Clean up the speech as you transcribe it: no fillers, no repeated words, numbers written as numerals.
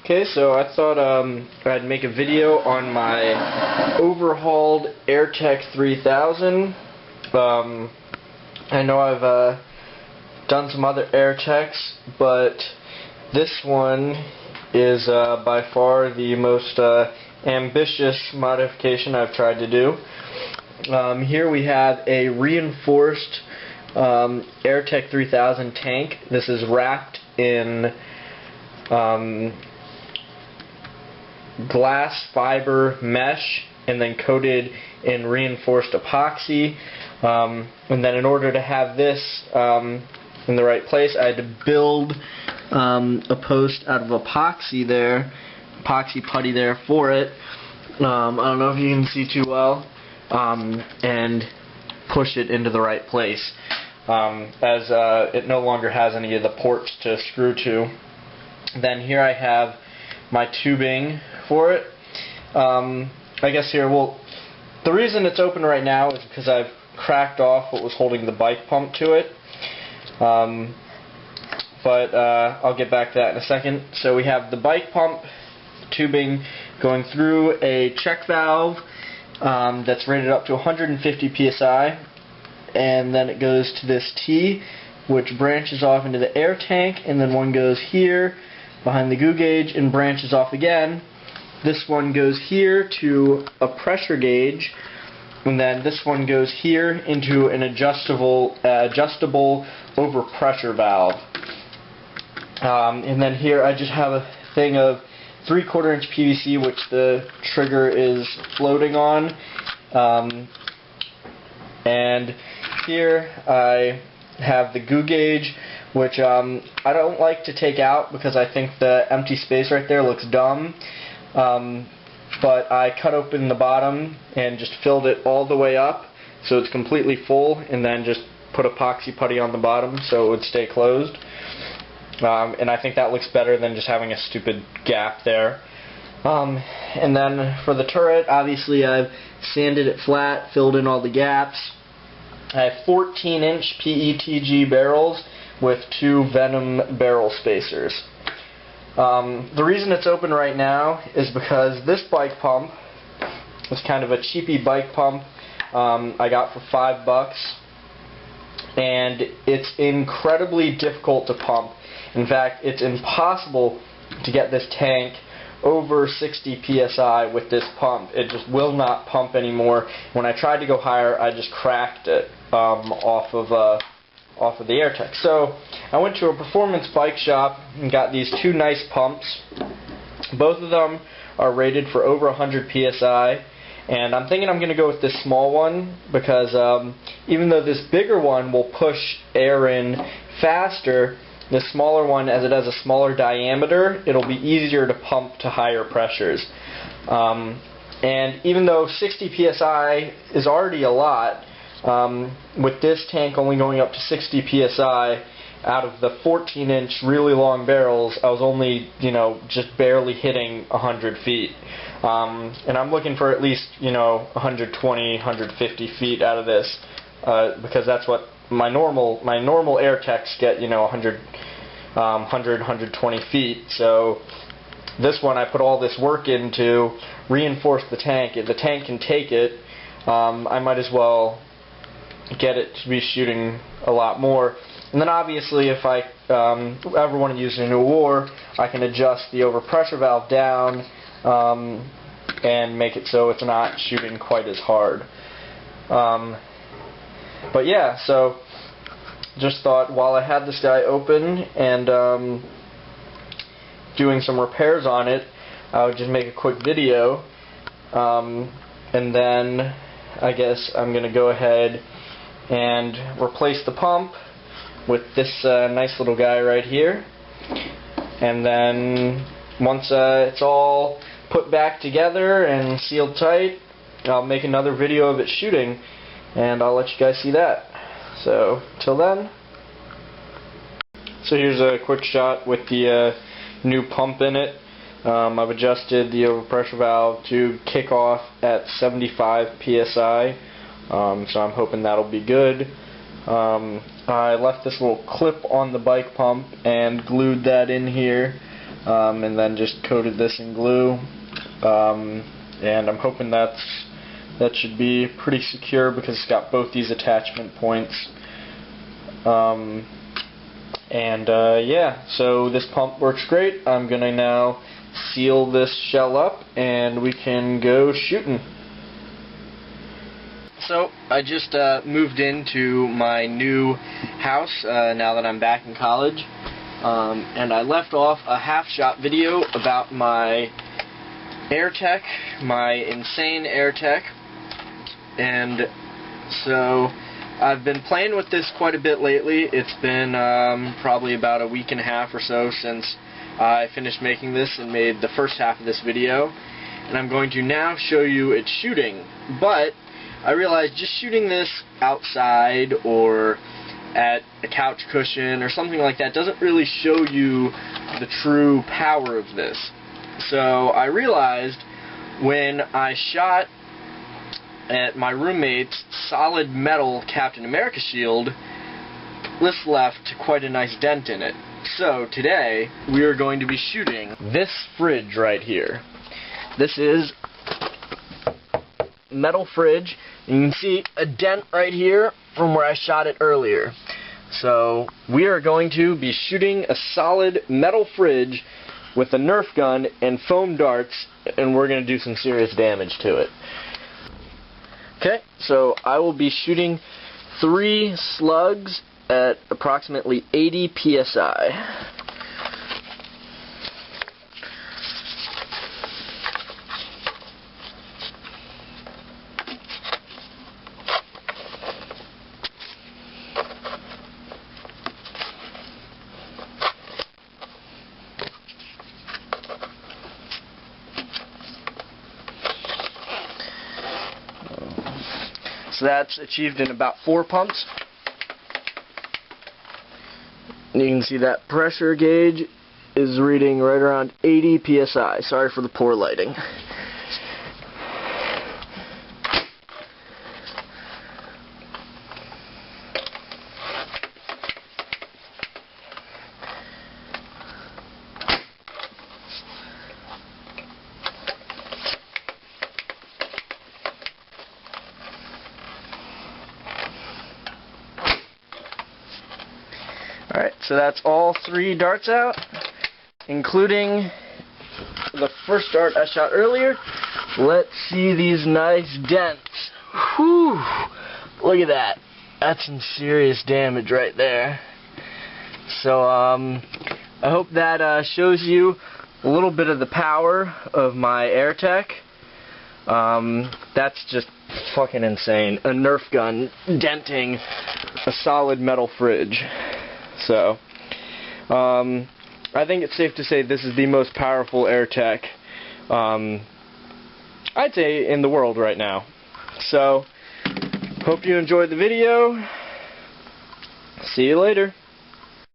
Okay, so I thought I'd make a video on my overhauled AirTech 3000. I know I've done some other AirTechs, but this one is by far the most ambitious modification I've tried to do. Here we have a reinforced AirTech 3000 tank. This is wrapped in glass fiber mesh and then coated in reinforced epoxy. And then in order to have this in the right place, I had to build a post out of epoxy putty there for it. I don't know if you can see too well, and push it into the right place, as it no longer has any of the ports to screw to. Then here I have my tubing for it. I guess here, well, the reason it's open right now is because I've cracked off what was holding the bike pump to it. But I'll get back to that in a second. So we have the bike pump tubing going through a check valve that's rated up to 150 psi, and then it goes to this T, which branches off into the air tank, and then one goes here behind the goo gauge and branches off again. This one goes here to a pressure gauge, and then this one goes here into an adjustable overpressure valve. And then here I just have a thing of 3/4 inch PVC, which the trigger is floating on. And here I have the goo gauge, which I don't like to take out because I think the empty space right there looks dumb. But I cut open the bottom and just filled it all the way up so it's completely full, and then just put epoxy putty on the bottom so it would stay closed. And I think that looks better than just having a stupid gap there. And then for the turret, obviously I've sanded it flat, filled in all the gaps. I have 14-inch PETG barrels with 2 Venom barrel spacers. The reason it's open right now is because this bike pump was kind of a cheapy bike pump I got for $5, and it's incredibly difficult to pump. In fact, it's impossible to get this tank over 60 psi with this pump. It just will not pump anymore. When I tried to go higher, I just cracked it off of the AirTech. So I went to a performance bike shop and got these 2 nice pumps. Both of them are rated for over 100 psi, and I'm thinking I'm going to go with this small one because even though this bigger one will push air in faster, the smaller one, as it has a smaller diameter, it'll be easier to pump to higher pressures. And even though 60 psi is already a lot, with this tank only going up to 60 psi, out of the 14-inch really long barrels, I was only, just barely hitting 100 feet. And I'm looking for at least, 120, 150 feet out of this, because that's what my normal AirTechs get, 100, 120 feet. So this one I put all this work into, reinforce the tank. If the tank can take it, I might as well get it to be shooting a lot more. And then obviously if I ever want to use it in a war, I can adjust the overpressure valve down and make it so it's not shooting quite as hard. But yeah, so just thought while I had this guy open and doing some repairs on it, I would just make a quick video, and then I guess I'm going to go ahead and replace the pump with this nice little guy right here. And then once it's all put back together and sealed tight, I'll make another video of it shooting, and I'll let you guys see that. So till then. So here's a quick shot with the new pump in it. I've adjusted the overpressure valve to kick off at 75 psi, so I'm hoping that'll be good. I left this little clip on the bike pump and glued that in here and then just coated this in glue, and I'm hoping that should be pretty secure because it's got both these attachment points. Yeah, so this pump works great. I'm gonna now seal this shell up and we can go shooting. So I just moved into my new house now that I'm back in college, and I left off a half-shot video about my AirTech, my insane AirTech, and so I've been playing with this quite a bit lately. It's been probably about a week and a half or so since I finished making this and made the first half of this video, and I'm going to now show you its shooting. But I realized just shooting this outside or at a couch cushion or something like that doesn't really show you the true power of this. So I realized when I shot at my roommate's solid metal Captain America shield, this left quite a nice dent in it. So today we are going to be shooting this fridge right here. This is metal fridge, and you can see a dent right here from where I shot it earlier. So we are going to be shooting a solid metal fridge with a Nerf gun and foam darts, and we're going to do some serious damage to it. Okay, so I will be shooting 3 slugs at approximately 80 psi. So that's achieved in about 4 pumps. And you can see that pressure gauge is reading right around 80 psi. Sorry for the poor lighting. Alright, so that's all 3 darts out, including the first dart I shot earlier. Let's see these nice dents. Whew! Look at that. That's some serious damage right there. So, I hope that shows you a little bit of the power of my AirTech. That's just fucking insane. A Nerf gun denting a solid metal fridge. So, I think it's safe to say this is the most powerful AirTech, I'd say, in the world right now. So, hope you enjoyed the video. See you later.